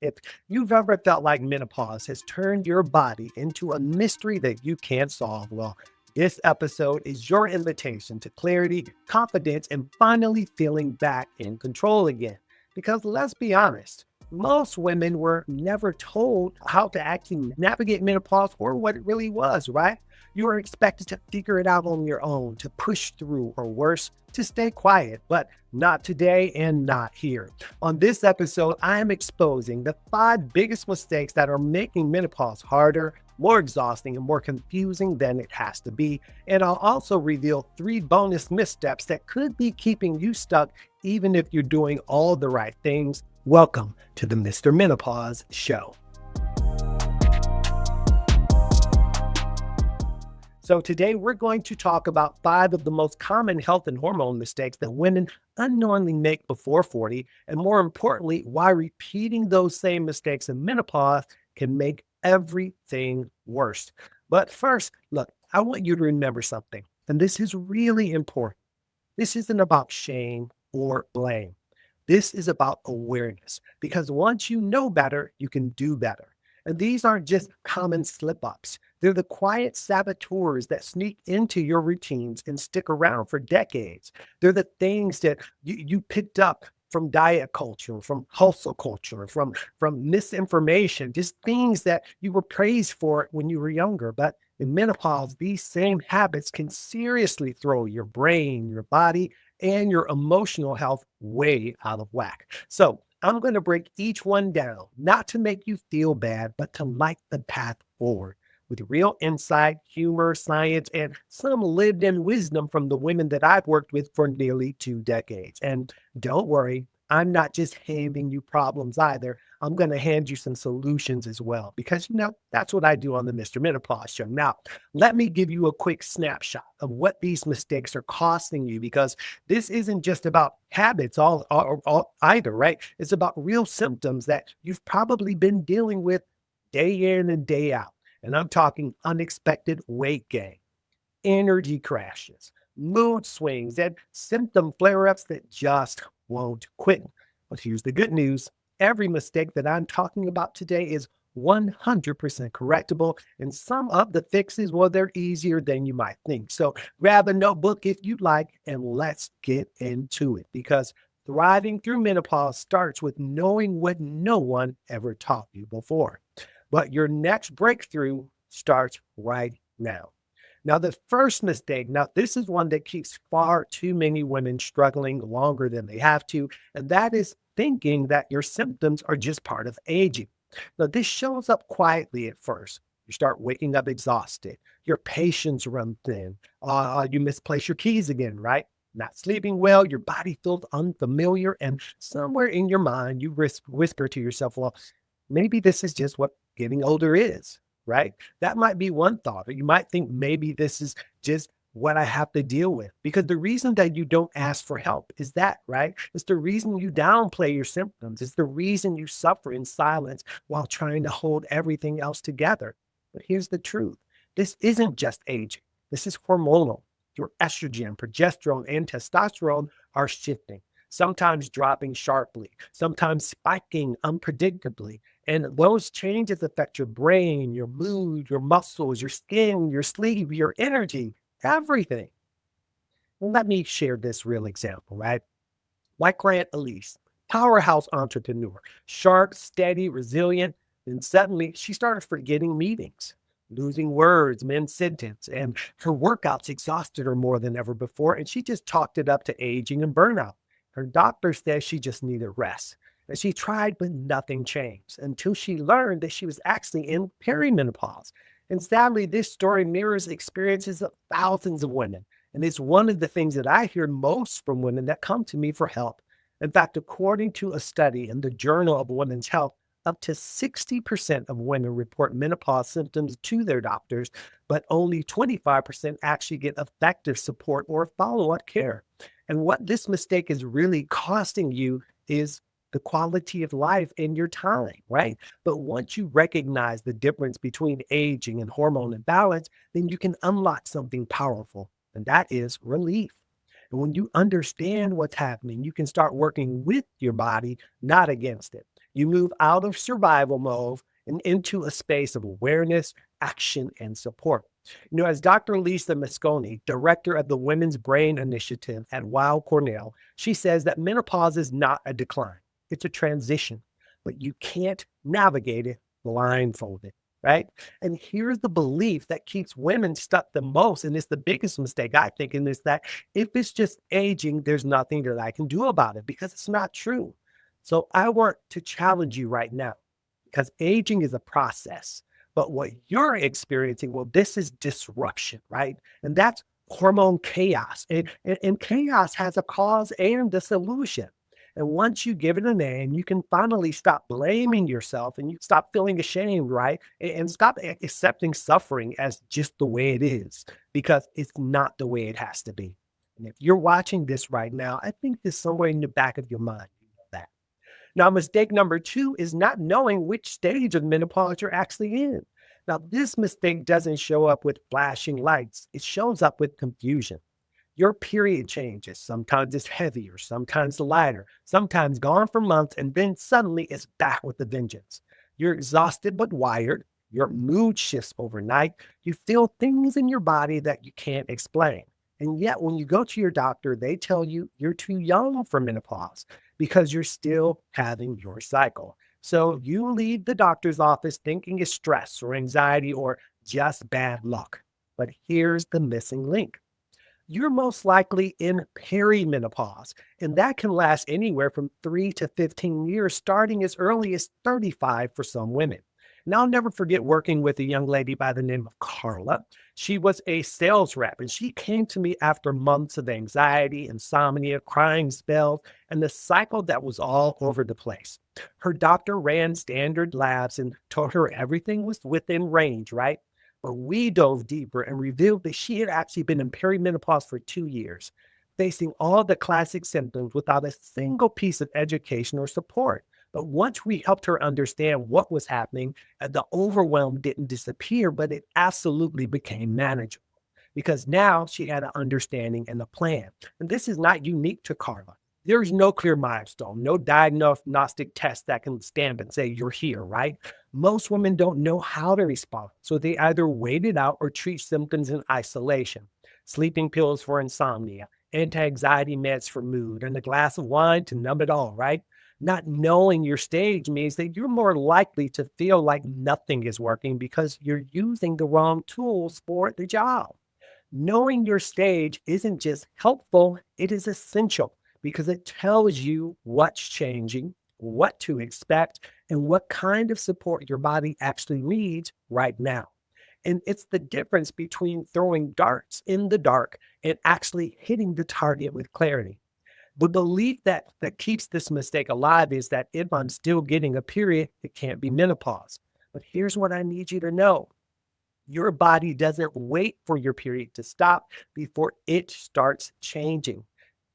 If you've ever felt like menopause has turned your body into a mystery that you can't solve, well, this episode is your invitation to clarity, confidence, and finally feeling back in control again. Because let's be honest, most women were never told how to actually navigate menopause or what it really was, right? You were expected to figure it out on your own, to push through, or worse, to stay quiet. But not today and not here. On this episode, I am exposing the 5 biggest mistakes that are making menopause harder, more exhausting, and more confusing than it has to be. And I'll also reveal 3 bonus missteps that could be keeping you stuck even if you're doing all the right things. Welcome to the Mr. Menopause Show. So today we're going to talk about 5 of the most common health and hormone mistakes that women unknowingly make before 40, and more importantly, why repeating those same mistakes in menopause can make everything worse. But first, look, I want you to remember something, and this is really important. This isn't about shame or blame. This is about awareness, because once you know better, you can do better. And these aren't just common slip ups. They're the quiet saboteurs that sneak into your routines and stick around for decades. They're the things that you picked up from diet culture, from hustle culture, from misinformation, just things that you were praised for when you were younger. But in menopause, these same habits can seriously throw your brain, your body, and your emotional health way out of whack. So I'm going to break each one down, not to make you feel bad, but to light the path forward with real insight, humor, science, and some lived in wisdom from the women that I've worked with for nearly 2 decades. And don't worry, I'm not just handing you problems either. I'm going to hand you some solutions as well, because, that's what I do on the Mr. Menopause Show. Now, let me give you a quick snapshot of what these mistakes are costing you, because this isn't just about habits all either, right? It's about real symptoms that you've probably been dealing with day in and day out. And I'm talking unexpected weight gain, energy crashes, mood swings, and symptom flare ups that just won't quit. But here's the good news: every mistake that I'm talking about today is 100% correctable. And some of the fixes, well, they're easier than you might think. So grab a notebook if you'd like, and let's get into it, because thriving through menopause starts with knowing what no one ever taught you before. But your next breakthrough starts right now. Now, the first mistake, now this is one that keeps far too many women struggling longer than they have to, and that is thinking that your symptoms are just part of aging. Now, this shows up quietly at first. You start waking up exhausted, your patience runs thin, you misplace your keys again, right? Not sleeping well, your body feels unfamiliar, and somewhere in your mind, you whisper to yourself, well, maybe this is just what getting older is, right? That might be one thought. Or you might think maybe this is just what I have to deal with. Because the reason that you don't ask for help is that, right? It's the reason you downplay your symptoms. It's the reason you suffer in silence while trying to hold everything else together. But here's the truth: this isn't just aging, this is hormonal. Your estrogen, progesterone, and testosterone are shifting, sometimes dropping sharply, sometimes spiking unpredictably. And those changes affect your brain, your mood, your muscles, your skin, your sleep, your energy, everything. Well, let me share this real example, right? Like Grant Elise, powerhouse entrepreneur, sharp, steady, resilient. And suddenly she started forgetting meetings, losing words mid sentence, and her workouts exhausted her more than ever before. And she just chalked it up to aging and burnout. Her doctor said she just needed rest. And she tried, but nothing changed until she learned that she was actually in perimenopause. And sadly, this story mirrors the experiences of thousands of women. And it's one of the things that I hear most from women that come to me for help. In fact, according to a study in the Journal of Women's Health, up to 60% of women report menopause symptoms to their doctors, but only 25% actually get effective support or follow-up care. And what this mistake is really costing you is the quality of life and your time, right? But once you recognize the difference between aging and hormone imbalance, then you can unlock something powerful, and that is relief. And when you understand what's happening, you can start working with your body, not against it. You move out of survival mode and into a space of awareness, action, and support. As Dr. Lisa Mosconi, director of the Women's Brain Initiative at Weill Cornell, she says that menopause is not a decline, it's a transition, but you can't navigate it blindfolded, right? And here's the belief that keeps women stuck the most, and it's the biggest mistake I think, and is that if it's just aging, there's nothing that I can do about it because it's not true. So I want to challenge you right now because aging is a process. But what you're experiencing, well, this is disruption, right? And that's hormone chaos. And chaos has a cause and a solution. And once you give it a name, you can finally stop blaming yourself and you stop feeling ashamed, right? And stop accepting suffering as just the way it is, because it's not the way it has to be. And if you're watching this right now, I think there's somewhere in the back of your mind you know that. Now, mistake number two is not knowing which stage of menopause you're actually in. Now, this mistake doesn't show up with flashing lights, it shows up with confusion. Your period changes. Sometimes it's heavier, sometimes lighter, sometimes gone for months, and then suddenly it's back with a vengeance. You're exhausted but wired. Your mood shifts overnight. You feel things in your body that you can't explain. And yet, when you go to your doctor, they tell you you're too young for menopause because you're still having your cycle. So you leave the doctor's office thinking it's stress or anxiety or just bad luck. But here's the missing link: you're most likely in perimenopause, and that can last anywhere from 3 to 15 years, starting as early as 35 for some women. And I'll never forget working with a young lady by the name of Carla. She was a sales rep, and she came to me after months of anxiety, insomnia, crying spells, and the cycle that was all over the place. Her doctor ran standard labs and told her everything was within range, right? But we dove deeper and revealed that she had actually been in perimenopause for 2 years, facing all the classic symptoms without a single piece of education or support. But once we helped her understand what was happening, the overwhelm didn't disappear, but it absolutely became manageable because now she had an understanding and a plan. And this is not unique to Carla. There's no clear milestone, no diagnostic test that can stamp and say you're here, right? Most women don't know how to respond, so they either wait it out or treat symptoms in isolation. Sleeping pills for insomnia, anti-anxiety meds for mood, and a glass of wine to numb it all, right? Not knowing your stage means that you're more likely to feel like nothing is working because you're using the wrong tools for the job. Knowing your stage isn't just helpful, it is essential because it tells you what's changing, what to expect, and what kind of support your body actually needs right now. And it's the difference between throwing darts in the dark and actually hitting the target with clarity. The belief that keeps this mistake alive is that if I'm still getting a period, it can't be menopause. But here's what I need you to know: your body doesn't wait for your period to stop before it starts changing.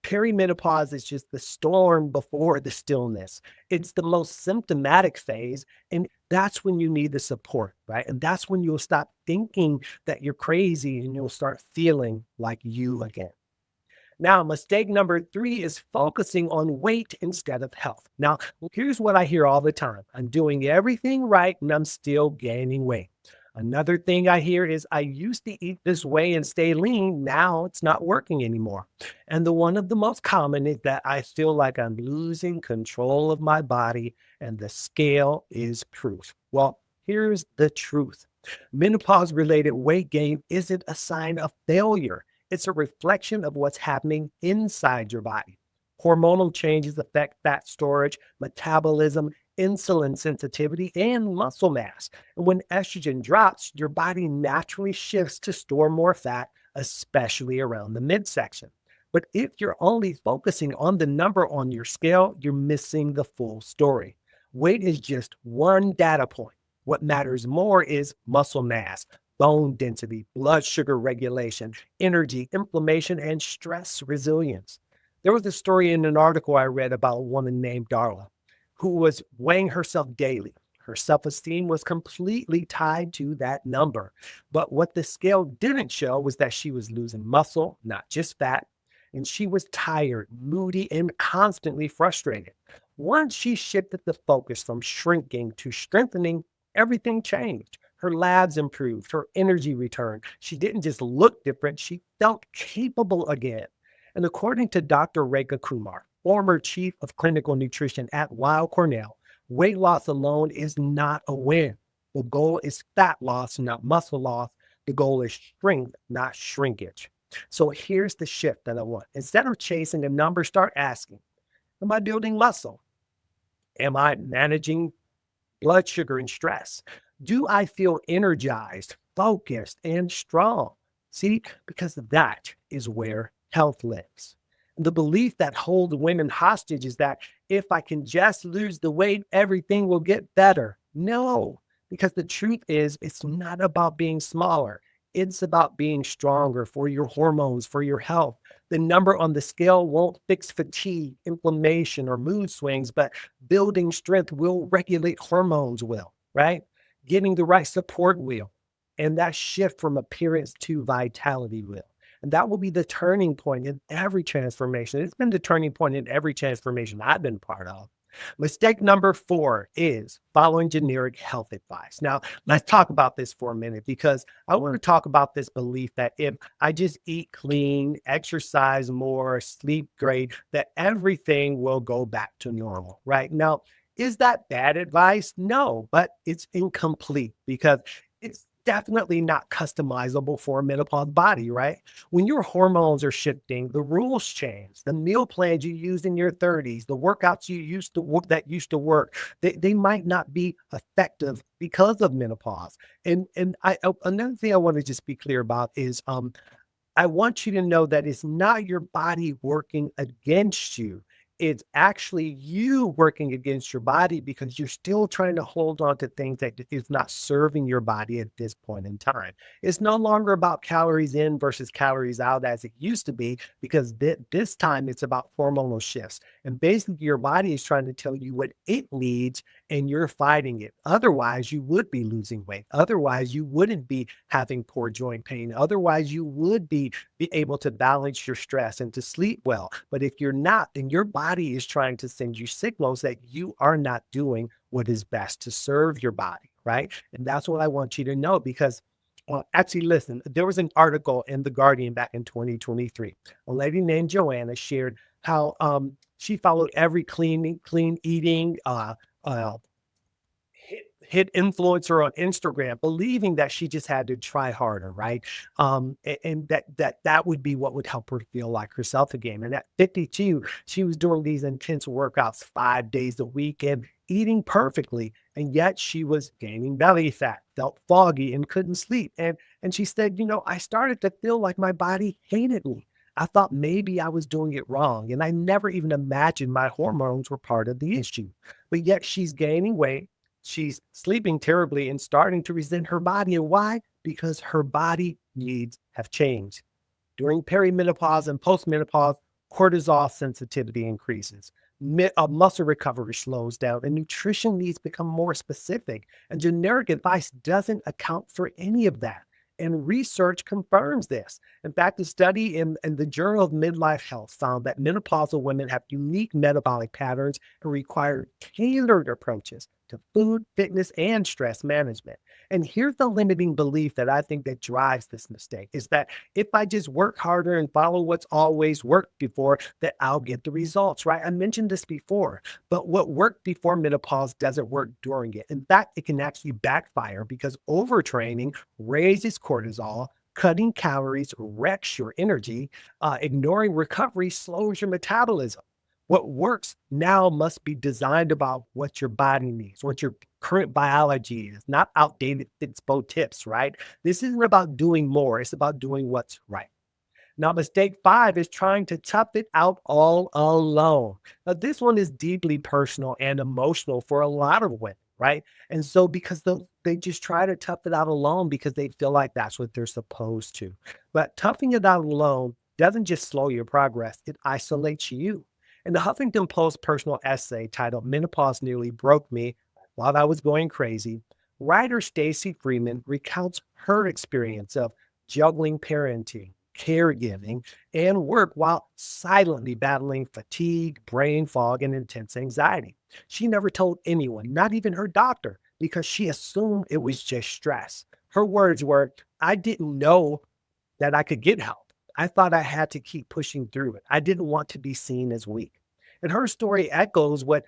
Perimenopause is just the storm before the stillness. It's the most symptomatic phase, and that's when you need the support, right? And that's when you'll stop thinking that you're crazy and you'll start feeling like you again. Now, mistake number three is focusing on weight instead of health. Now, here's what I hear all the time: I'm doing everything right and I'm still gaining weight. Another thing I hear is I used to eat this way and stay lean. Now it's not working anymore. And the one of the most common is that I feel like I'm losing control of my body and the scale is proof. Well, here's the truth: menopause related weight gain isn't a sign of failure. It's a reflection of what's happening inside your body. Hormonal changes affect fat storage, metabolism, insulin sensitivity, and muscle mass. And when estrogen drops, your body naturally shifts to store more fat, especially around the midsection. But if you're only focusing on the number on your scale, you're missing the full story. Weight is just one data point. What matters more is muscle mass, bone density, blood sugar regulation, energy, inflammation, and stress resilience. There was a story in an article I read about a woman named Darla who was weighing herself daily. Her self esteem was completely tied to that number. But what the scale didn't show was that she was losing muscle, not just fat. And she was tired, moody, and constantly frustrated. Once she shifted the focus from shrinking to strengthening, everything changed. Her labs improved, her energy returned. She didn't just look different, she felt capable again. And according to Dr. Rekha Kumar, former chief of clinical nutrition at Weill Cornell, weight loss alone is not a win. The goal is fat loss, not muscle loss. The goal is strength, not shrinkage. So here's the shift that I want. Instead of chasing a number, start asking, am I building muscle? Am I managing blood sugar and stress? Do I feel energized, focused, and strong? See, because that is where health lives. The belief that holds women hostage is that if I can just lose the weight, everything will get better. No, because the truth is, it's not about being smaller. It's about being stronger for your hormones, for your health. The number on the scale won't fix fatigue, inflammation, or mood swings, but building strength will regulate hormones will, right? Getting the right support will. And that shift from appearance to vitality will. And that will be the turning point in every transformation. It's been the turning point in every transformation I've been part of. Mistake number 4 is following generic health advice. Now, let's talk about this for a minute because I want to talk about this belief that if I just eat clean, exercise more, sleep great, that everything will go back to normal, right? Now, is that bad advice? No, but it's incomplete because it's definitely not customizable for a menopause body, right? When your hormones are shifting, the rules change. The meal plans you used in your 30s, the workouts you used to work that used to work, they might not be effective because of menopause. And another thing I want to just be clear about is I want you to know that it's not your body working against you. It's actually you working against your body because you're still trying to hold on to things that is not serving your body at this point in time. It's no longer about calories in versus calories out as it used to be because this time it's about hormonal shifts. And basically, your body is trying to tell you what it needs and you're fighting it. Otherwise, you would be losing weight. Otherwise, you wouldn't be having poor joint pain. Otherwise, you would be able to balance your stress and to sleep well. But if you're not, then your body is trying to send you signals that you are not doing what is best to serve your body, right? And that's what I want you to know because actually, listen, there was an article in The Guardian back in 2023. A lady named Joanna shared how she followed every clean eating, uh, hit influencer on Instagram, believing that she just had to try harder, right? And that would be what would help her feel like herself again. And at 52, she was doing these intense workouts 5 days a week and eating perfectly, and yet she was gaining belly fat, felt foggy, and couldn't sleep. And she said, I started to feel like my body hated me. I thought maybe I was doing it wrong, and I never even imagined my hormones were part of the issue. But yet she's gaining weight, she's sleeping terribly and starting to resent her body. And why? Because her body needs have changed. During perimenopause and postmenopause, cortisol sensitivity increases. Muscle recovery slows down, and nutrition needs become more specific. And generic advice doesn't account for any of that. And research confirms this. In fact, a study in the Journal of Midlife Health found that menopausal women have unique metabolic patterns and require tailored approaches to food, fitness, and stress management. And here's the limiting belief that I think that drives this mistake is that if I just work harder and follow what's always worked before, that I'll get the results, right? I mentioned this before, but what worked before menopause doesn't work during it. In fact, it can actually backfire because overtraining raises cortisol, cutting calories wrecks your energy, ignoring recovery slows your metabolism. What works now must be designed about what your body needs, what your current biology is, not outdated Fitspo tips, right? This isn't about doing more, it's about doing what's right. Now, mistake 5 is trying to tough it out all alone. Now, this one is deeply personal and emotional for a lot of women, right? And so, because they just try to tough it out alone because they feel like that's what they're supposed to. But toughing it out alone doesn't just slow your progress, it isolates you. In the Huffington Post personal essay titled Menopause Nearly Broke Me While I Was Going Crazy, writer Stacey Freeman recounts her experience of juggling parenting, caregiving, and work while silently battling fatigue, brain fog, and intense anxiety. She never told anyone, not even her doctor, because she assumed it was just stress. Her words were, I didn't know that I could get help. I thought I had to keep pushing through it. I didn't want to be seen as weak. And her story echoes what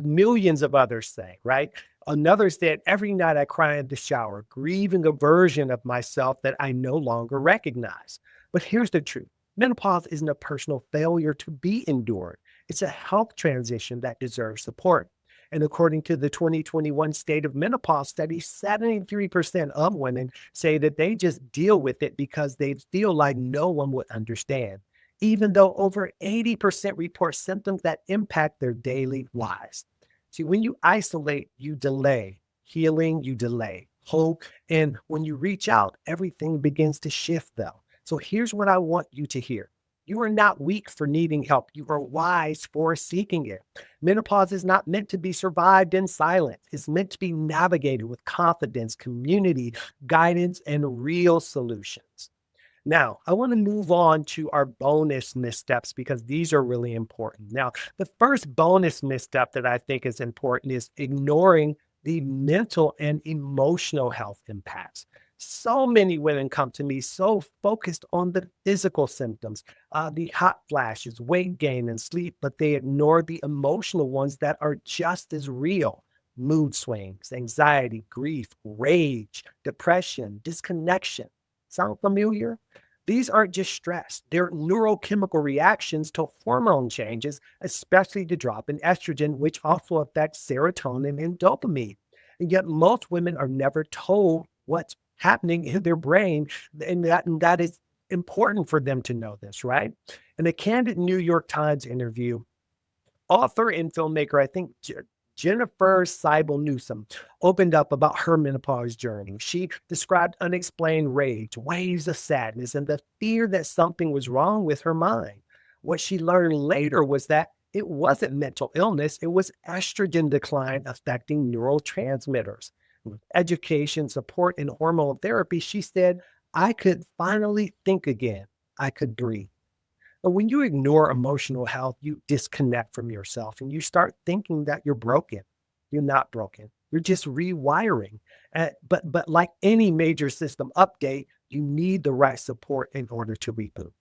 millions of others say, right? Another said, every night I cry in the shower, grieving a version of myself that I no longer recognize. But here's the truth. Menopause isn't a personal failure to be endured. It's a health transition that deserves support. And according to the 2021 State of Menopause study, 73% of women say that they just deal with it because they feel like no one would understand, even though over 80% report symptoms that impact their daily lives. See, when you isolate, you delay healing, you delay hope. And when you reach out, everything begins to shift, though. So here's what I want you to hear. You are not weak for needing help. You are wise for seeking it. Menopause is not meant to be survived in silence. It's meant to be navigated with confidence, community, guidance, and real solutions. Now, I want to move on to our bonus missteps because these are really important. Now, the first bonus misstep that I think is important is ignoring the mental and emotional health impacts. So many women come to me so focused on the physical symptoms, the hot flashes, weight gain, and sleep, but they ignore the emotional ones that are just as real. Mood swings, anxiety, grief, rage, depression, disconnection. Sound familiar? These aren't just stress, they're neurochemical reactions to hormone changes, especially the drop in estrogen, which also affects serotonin and dopamine. And yet, most women are never told what's happening in their brain, and that is important for them to know this, right? In a candid New York Times interview, author and filmmaker, I think Jennifer Seibel Newsom, opened up about her menopause journey. She described unexplained rage, waves of sadness, and the fear that something was wrong with her mind. What she learned later was that it wasn't mental illness, it was estrogen decline affecting neurotransmitters. With education, support, and hormone therapy, she said, I could finally think again. I could breathe. But when you ignore emotional health, you disconnect from yourself and you start thinking that you're broken. You're not broken. You're just rewiring. But like any major system update, you need the right support in order to reboot.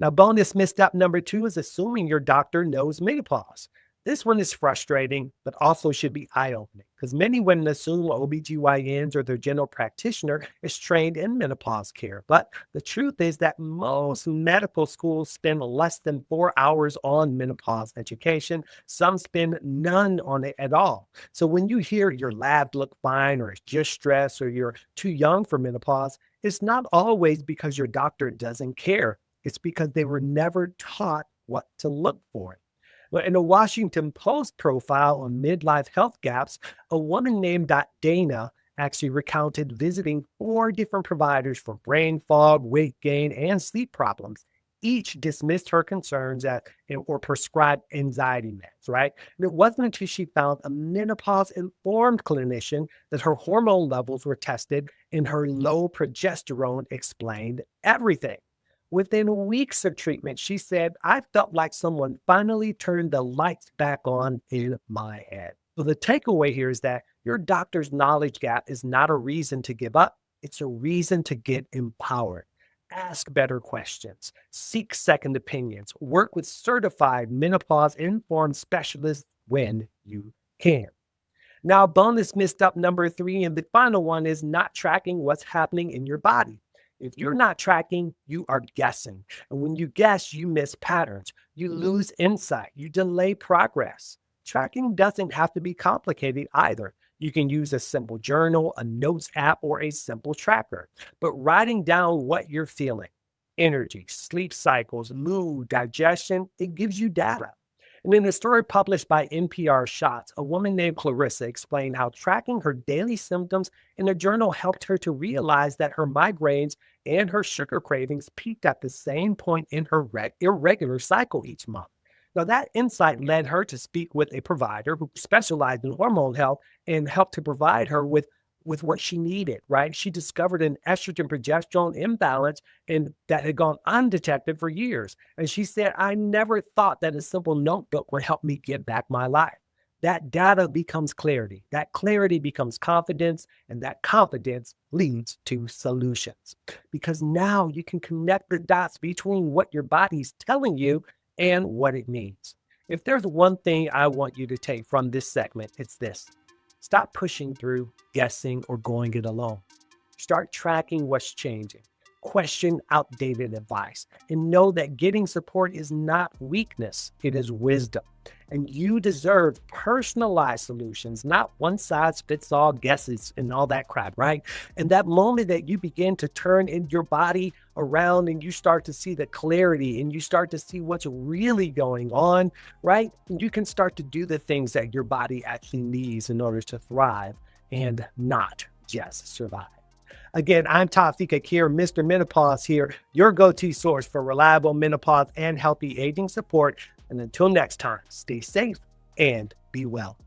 Now, bonus misstep number two is assuming your doctor knows menopause. This one is frustrating, but also should be eye-opening because many women assume OBGYNs or their general practitioner is trained in menopause care. But the truth is that most medical schools spend less than 4 hours on menopause education. Some spend none on it at all. So when you hear your labs look fine or it's just stress or you're too young for menopause, it's not always because your doctor doesn't care. It's because they were never taught what to look for. Well, in a Washington Post profile on midlife health gaps, a woman named Dana actually recounted visiting 4 different providers for brain fog, weight gain, and sleep problems. Each dismissed her concerns or prescribed anxiety meds, right? And it wasn't until she found a menopause informed clinician that her hormone levels were tested and her low progesterone explained everything. Within weeks of treatment, she said, I felt like someone finally turned the lights back on in my head. So the takeaway here is that your doctor's knowledge gap is not a reason to give up. It's a reason to get empowered. Ask better questions, seek second opinions, work with certified menopause informed specialists when you can. Now, bonus missed up number three, and the final one is not tracking what's happening in your body. If you're not tracking, you are guessing. And when you guess, you miss patterns. You lose insight. You delay progress. Tracking doesn't have to be complicated either. You can use a simple journal, a notes app, or a simple tracker. But writing down what you're feeling, energy, sleep cycles, mood, digestion, it gives you data. And in a story published by NPR Shots, a woman named Clarissa explained how tracking her daily symptoms in a journal helped her to realize that her migraines and her sugar cravings peaked at the same point in her irregular cycle each month. Now, that insight led her to speak with a provider who specialized in hormone health and helped to provide her with with what she needed, right? She discovered an estrogen progesterone imbalance and that had gone undetected for years. And she said, I never thought that a simple notebook would help me get back my life. That data becomes clarity. That clarity becomes confidence, and that confidence leads to solutions. Because now you can connect the dots between what your body's telling you and what it needs. If there's one thing I want you to take from this segment, it's this: stop pushing through, guessing, or going it alone. Start tracking what's changing. Question outdated advice and know that getting support is not weakness, it is wisdom. And you deserve personalized solutions, not one size fits all guesses and all that crap, right? And that moment that you begin to turn in your body around and you start to see the clarity and you start to see what's really going on, right? You can start to do the things that your body actually needs in order to thrive and not just survive. Again, I'm Tafika here, Mr. Menopause here, your go-to source for reliable menopause and healthy aging support. And until next time, stay safe and be well.